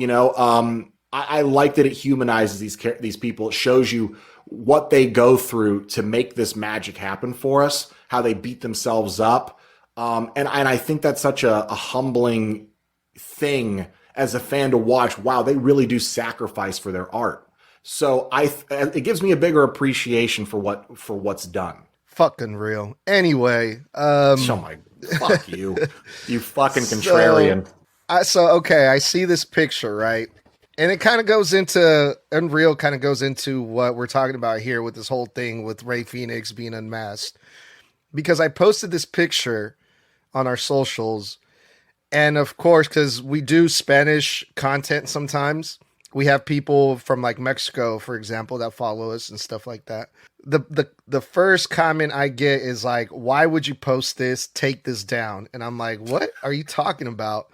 I like that it humanizes these people. It shows you what they go through to make this magic happen for us, how they beat themselves up. And I think that's such a humbling thing as a fan to watch. Wow, they really do sacrifice for their art. So it gives me a bigger appreciation for what's done. Fucking real. Anyway, fuck you, you fucking contrarian. I see this picture, right? And it kind of goes into Unreal, kind of goes into what we're talking about here with this whole thing with Rey Fenix being unmasked. Because I posted this picture on our socials, And of course, because we do Spanish content sometimes, we have people from like Mexico, for example, that follow us and stuff like that. The first comment I get is like, why would you post this? Take this down. And I'm like, what are you talking about?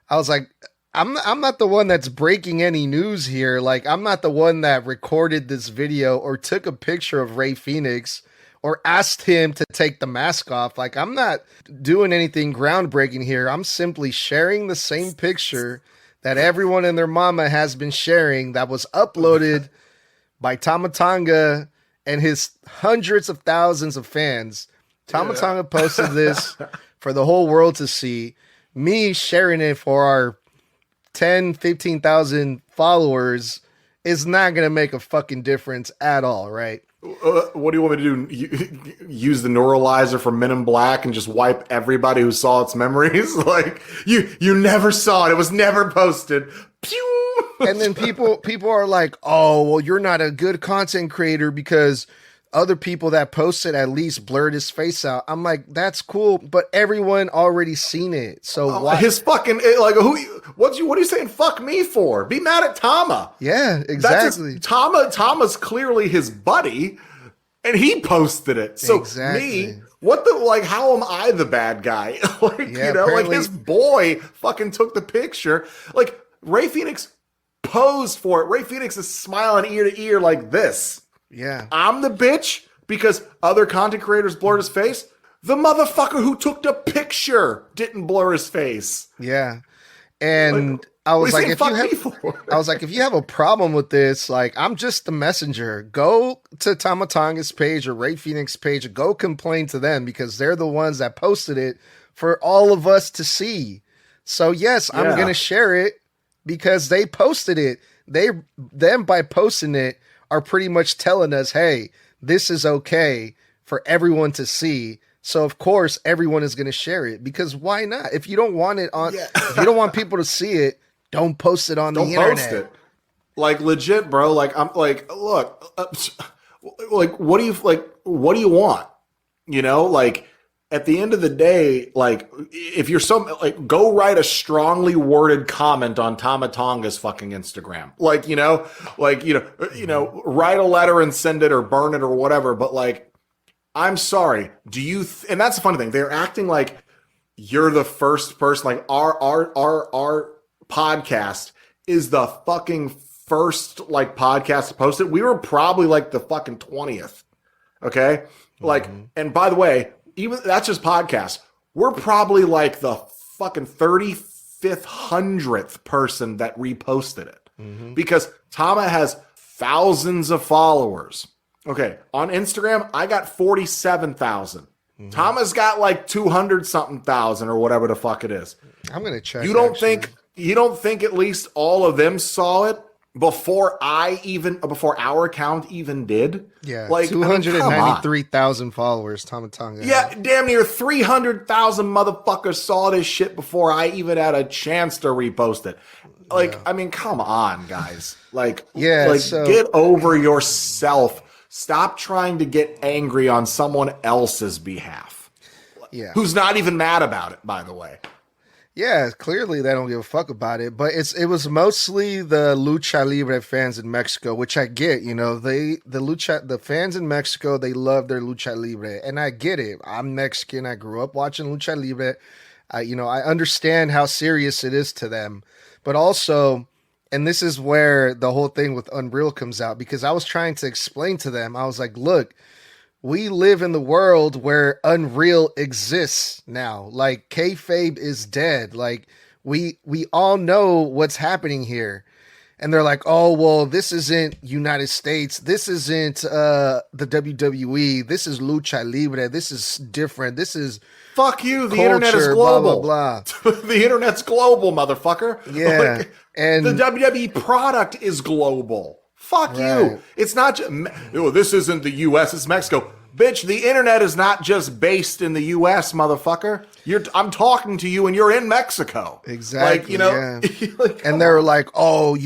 I was like, I'm not the one that's breaking any news here. Like, I'm not the one that recorded this video or took a picture of Rey Fenix or asked him to take the mask off. Like, I'm not doing anything groundbreaking here. I'm simply sharing the same picture that everyone and their mama has been sharing that was uploaded by Tama Tonga and his hundreds of thousands of fans. Tama Tonga posted this for the whole world to see. Me sharing it for our 10, 15,000 followers is not going to make a fucking difference at all, right? What do you want me to do? Use the neuralizer from Men in Black and just wipe everybody who saw its memories? Like, you never saw it. It was never posted. Pew! And then people are like, oh, well, you're not a good content creator because other people that posted at least blurred his face out. I'm like, that's cool, but everyone already seen it. So why? His fucking, like, what are you saying fuck me for? Be mad at Tama. Yeah, exactly. Tama's clearly his buddy, and he posted it. So exactly. how am I the bad guy? Like his boy fucking took the picture. Like, Rey Fenix posed for it. Rey Fenix is smiling ear to ear like this. Yeah. I'm the bitch because other content creators blurred his face. The motherfucker who took the picture didn't blur his face. Yeah. And I was like, if you have a problem with this, like, I'm just the messenger. Go to Tama Tonga's page or Rey Fenix page, go complain to them because they're the ones that posted it for all of us to see. So yes, I'm going to share it because they posted it. Them by posting it are pretty much telling us, hey, this is okay for everyone to see. So of course everyone is going to share it because why not? If you don't want it on, if you don't want people to see it, don't post it on the internet. Don't post it. Like, legit, bro. Like, I'm like, look, like, what do you want? You know, like, at the end of the day, like, if you're go write a strongly worded comment on Tama Tonga's fucking Instagram. Like, write a letter and send it or burn it or whatever. But like, I'm sorry. And that's the funny thing. They're acting like you're the first person. Like, our podcast is the fucking first like podcast to post it. We were probably like the fucking 20th. Okay. Like, and by the way, even that's just podcast. We're probably like the fucking 35th, 100th person that reposted it because Tama has thousands of followers. Okay. On Instagram, I got 47,000. Tama's got like 200 something thousand or whatever the fuck it is. I'm going to check. You don't think at least all of them saw it before our account even did? Yeah, like 293,000 followers, Tama Tonga. Yeah, damn near 300,000 motherfuckers saw this shit before I even had a chance to repost it. Like, I mean, come on, guys. Like, get over yourself. Stop trying to get angry on someone else's behalf. Yeah, who's not even mad about it, by the way. Yeah, clearly they don't give a fuck about it, but it was mostly the Lucha Libre fans in Mexico, which I get. You know, the fans in Mexico, they love their Lucha Libre, and I get it. I'm Mexican. I grew up watching Lucha Libre. I understand how serious it is to them, but also, and this is where the whole thing with Unreal comes out, because I was trying to explain to them. I was like, look, we live in the world where Unreal exists now. Like, kayfabe is dead. Like, we all know what's happening here. And they're like, oh, well, this isn't United States. This isn't the WWE. This is Lucha Libre. This is different. This is fuck you. The culture, internet is global. Blah, blah, blah. The internet's global, motherfucker. Yeah. Like, and the WWE product is global. Fuck you. It's not just, this isn't the U.S., it's Mexico. Bitch, the internet is not just based in the U.S., motherfucker. I'm talking to you and you're in Mexico. Exactly. Like, and they're like, oh,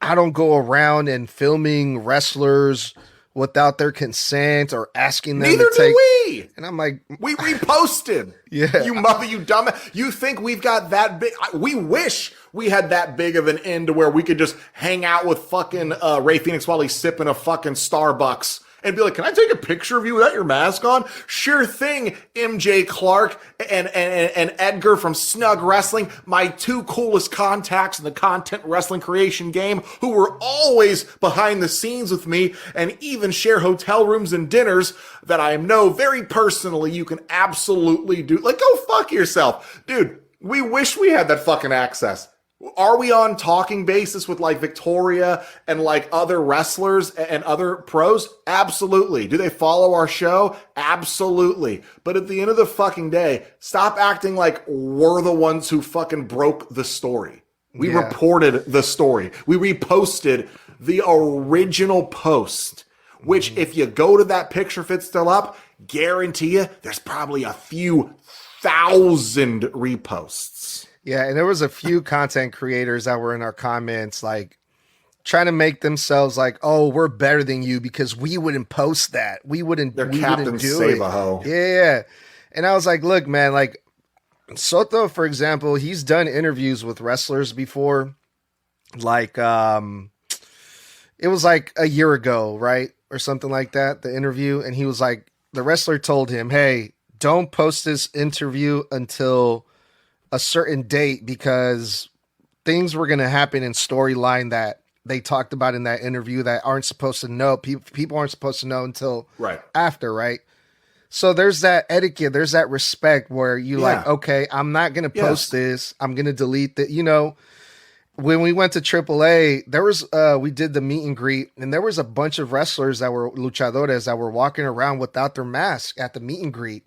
I don't go around and filming wrestlers without their consent or asking them Neither to take. do we. And I'm like, we reposted. Yeah. You mother, you dumb. You think we've got that big? We wish we had that big of an end to where we could just hang out with fucking Rey Fenix while he's sipping a fucking Starbucks and be like, can I take a picture of you without your mask on? Sure thing, MJ Clark and Edgar from Snug Wrestling, my two coolest contacts in the content wrestling creation game, who were always behind the scenes with me and even share hotel rooms and dinners that I know very personally you can absolutely do. Like, go fuck yourself. Dude, we wish we had that fucking access. Are we on talking basis with like Victoria and like other wrestlers and other pros? Absolutely. Do they follow our show? Absolutely. But at the end of the fucking day, stop acting like we're the ones who fucking broke the story. We reported the story. We reposted the original post, which if you go to that picture, if it's still up, guarantee you there's probably a few thousand reposts. yeah, and there was a few content creators that were in our comments, like trying to make themselves like, oh, we're better than you because we wouldn't post that. We wouldn't. They're we Captain wouldn't do Save-A-Ho. it. Yeah, and I was like, look, man, like Soto, for example, he's done interviews with wrestlers before, like it was like a year ago, right, or something like that. The interview, and he was like, the wrestler told him, hey, don't post this interview until a certain date because things were going to happen in storyline that they talked about in that interview that aren't supposed to know. People aren't supposed to know until after, right? So there's that etiquette, there's that respect where you like, okay, I'm not going to post this. I'm going to delete the, you know, when we went to AAA, there was, we did the meet and greet and there was a bunch of wrestlers that were luchadores that were walking around without their mask at the meet and greet,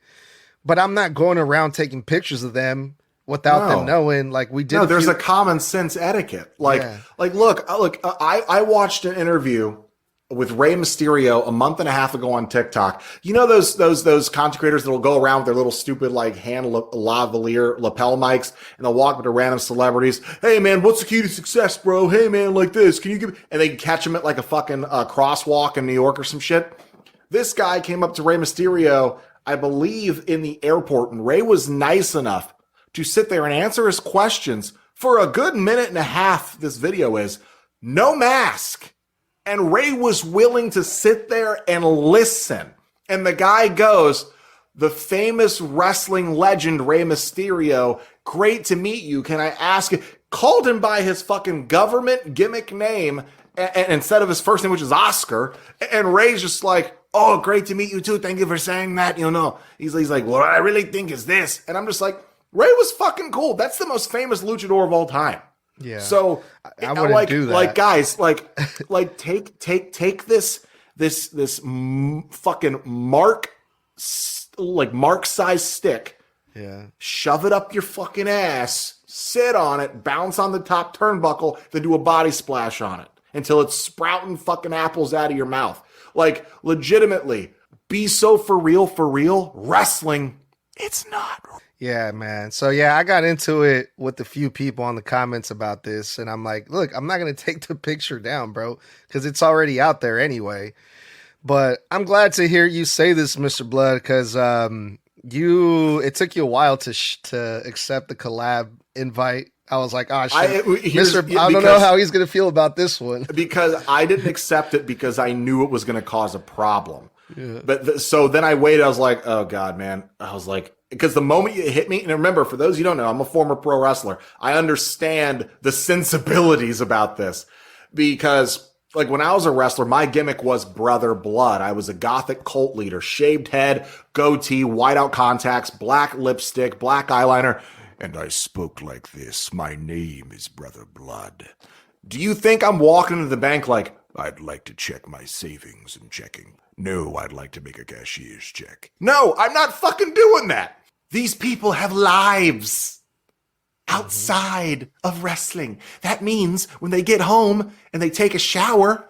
but I'm not going around taking pictures of them without them knowing. Like we did. No, there's a common sense etiquette. Like, look, I watched an interview with Rey Mysterio a month and a half ago on TikTok. You know those content creators that will go around with their little stupid like hand lavalier lapel mics and they'll walk up to random celebrities. Hey man, what's the key to success, bro? Hey man, like this. Can you give? And they catch them at like a fucking crosswalk in New York or some shit. This guy came up to Rey Mysterio, I believe, in the airport, and Rey was nice enough to sit there and answer his questions for a good minute and a half. This video is no mask. And Rey was willing to sit there and listen. And the guy goes, the famous wrestling legend, Rey Mysterio, great to meet you. Can I ask you? Called him by his fucking government gimmick name and instead of his first name, which is Oscar. And Rey's just like, oh, great to meet you too. Thank you for saying that. You know, he's like, what I really think is this. And I'm just like, Rey was fucking cool. That's the most famous luchador of all time. Yeah. So I wouldn't do that. Like guys, like take this fucking mark size stick. Yeah. Shove it up your fucking ass, sit on it, bounce on the top turnbuckle, then do a body splash on it until it's sprouting fucking apples out of your mouth. Like legitimately, be so for real, wrestling, it's not. Yeah, man. So yeah, I got into it with a few people on the comments about this, and I'm like, look, I'm not gonna take the picture down, bro, because it's already out there anyway. But I'm glad to hear you say this, Mr. Bludd, because it took you a while to accept the collab invite. I was like, oh shit, I don't know how he's gonna feel about this one because I didn't accept it because I knew it was gonna cause a problem. Yeah. But so then I waited. I was like, oh god, man. I was like. Because the moment you hit me, and remember, for those you don't know, I'm a former pro wrestler. I understand the sensibilities about this. Because, like, when I was a wrestler, my gimmick was Brother Bludd. I was a gothic cult leader. Shaved head, goatee, whiteout contacts, black lipstick, black eyeliner. And I spoke like this. My name is Brother Bludd. Do you think I'm walking into the bank like, I'd like to check my savings and checking? No, I'd like to make a cashier's check. No, I'm not fucking doing that. These people have lives outside of wrestling. That means when they get home and they take a shower,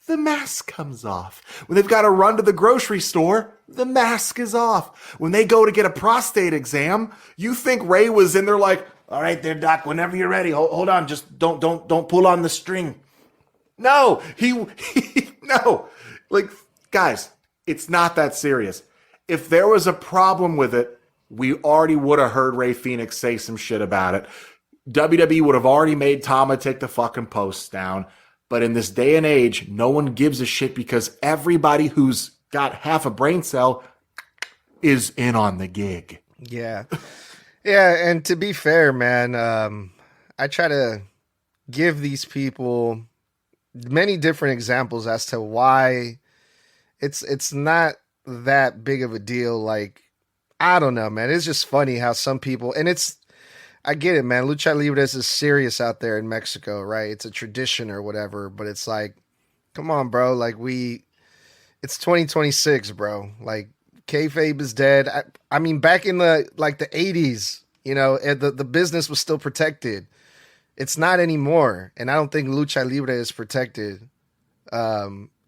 the mask comes off. When they've got to run to the grocery store, the mask is off. When they go to get a prostate exam, you think Rey was in there like, all right there, doc, whenever you're ready, hold on, just don't pull on the string. No, no. Like, guys, it's not that serious. If there was a problem with it, we already would have heard Rey Fenix say some shit about it. WWE would have already made Tama take the fucking posts down. But in this day and age, no one gives a shit because everybody who's got half a brain cell is in on the gig. Yeah. Yeah, and to be fair, man, I try to give these people many different examples as to why it's not that big of a deal. Like, I don't know, man. It's just funny how some people, and I get it, man. Lucha Libre is serious out there in Mexico, right? It's a tradition or whatever, but it's like, come on, bro. Like, it's 2026, bro. Like, kayfabe is dead. I mean, back in the 80s, you know, the business was still protected. It's not anymore. And I don't think Lucha Libre is protected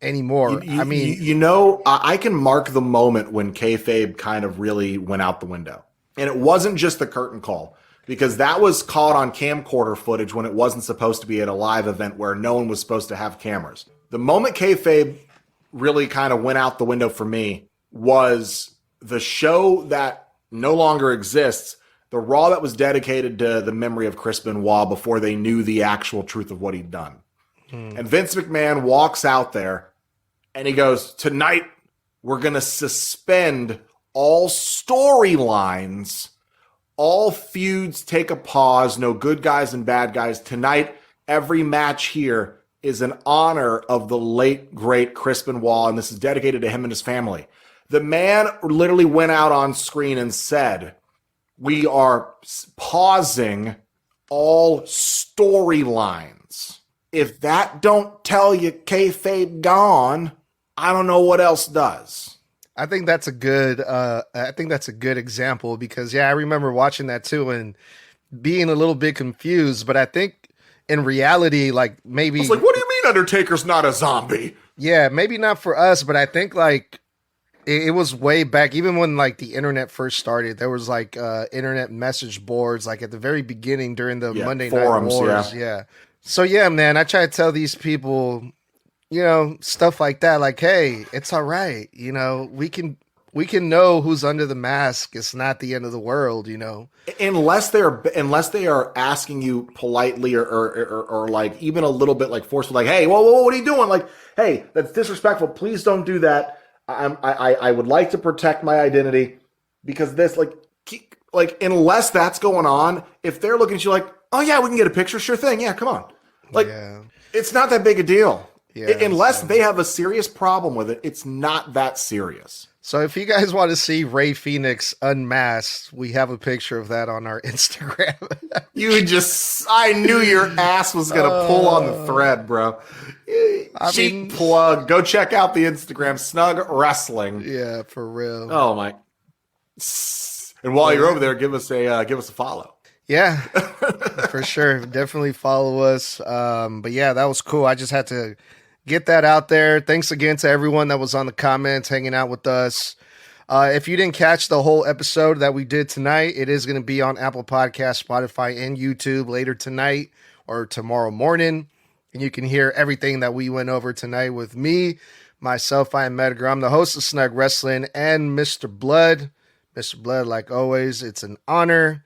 anymore. I can mark the moment when kayfabe kind of really went out the window. And it wasn't just the curtain call, because that was caught on camcorder footage when it wasn't supposed to be at a live event where no one was supposed to have cameras. The moment kayfabe really kind of went out the window for me was the show that no longer exists, the Raw that was dedicated to the memory of Chris Benoit before they knew the actual truth of what he'd done. And Vince McMahon walks out there and he goes, tonight we're going to suspend all storylines. All feuds take a pause. No good guys and bad guys. Tonight, every match here is in honor of the late, great Chris Benoit, and this is dedicated to him and his family. The man literally went out on screen and said, we are pausing all storylines. If that don't tell you kayfabe gone, I don't know what else does. I think that's a good example because, yeah, I remember watching that too and being a little bit confused, but I think in reality, like, maybe it's like, what do you mean Undertaker's not a zombie? Yeah, maybe not for us, but I think like it was way back, even when like the internet first started, there was like internet message boards, like at the very beginning during the Monday forums, Night Wars. Yeah. So yeah, man, I try to tell these people, you know, stuff like that, like, hey, it's all right. You know, we can know who's under the mask. It's not the end of the world, you know. Unless they are asking you politely or like even a little bit like forceful, like, hey, whoa, what are you doing? Like, hey, that's disrespectful. Please don't do that. I would like to protect my identity because this, like unless that's going on, if they're looking at you like, oh yeah, we can get a picture, sure thing, yeah, come on. Like, It's not that big a deal. Yeah, unless they have a serious problem with it, it's not that serious. So if you guys want to see Rey Fenix unmasked, we have a picture of that on our Instagram. I knew your ass was going to pull on the thread, bro. Cheap plug. Go check out the Instagram, Snug Wrestling. Yeah, for real. Oh my. And while you're over there, give us a follow. Yeah, for sure. Definitely follow us. But yeah, that was cool. I just had to get that out there. Thanks again to everyone that was on the comments, hanging out with us. If you didn't catch the whole episode that we did tonight, it is going to be on Apple Podcasts, Spotify, and YouTube later tonight or tomorrow morning. And you can hear everything that we went over tonight with me, myself. I am Edgar. I'm the host of Snug Wrestling and Mr. Bludd. Mr. Bludd, like always, it's an honor.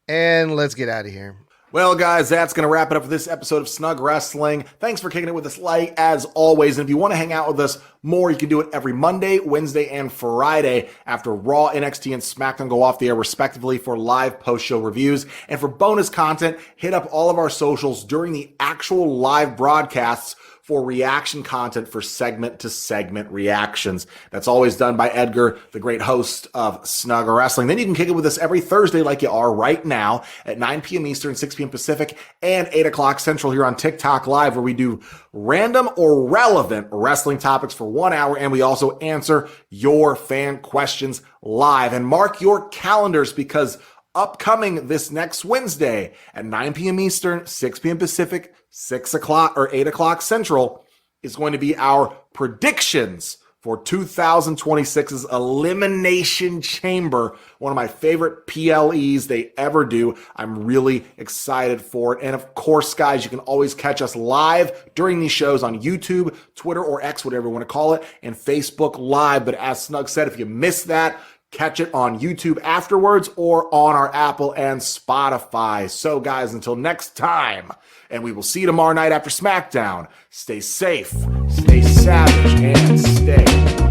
And let's get out of here. Well, guys, that's going to wrap it up for this episode of Snug Wrestling. Thanks for kicking it with us, like as always. And if you want to hang out with us more, you can do it every Monday, Wednesday, and Friday after Raw, NXT, and SmackDown go off the air, respectively, for live post-show reviews. And for bonus content, hit up all of our socials during the actual live broadcasts for reaction content for segment-to-segment reactions. That's always done by Edgar, the great host of Snug Wrestling. Then you can kick it with us every Thursday like you are right now at 9 p.m. Eastern, 6 p.m. Pacific, and 8 o'clock Central here on TikTok Live, where we do random or relevant wrestling topics for 1 hour, and we also answer your fan questions live. And mark your calendars because upcoming this next Wednesday at 9 p.m. Eastern, 6 p.m. Pacific, 6 o'clock or 8 o'clock Central is going to be our predictions for 2026's Elimination Chamber, one of my favorite PLEs they ever do. I'm really excited for it. And of course, guys, you can always catch us live during these shows on YouTube, Twitter, or X, whatever you want to call it, and Facebook Live. But as Snug said, if you missed that, catch it on YouTube afterwards or on our Apple and Spotify. So, guys, until next time, and we will see you tomorrow night after SmackDown. Stay safe, stay savage, and stay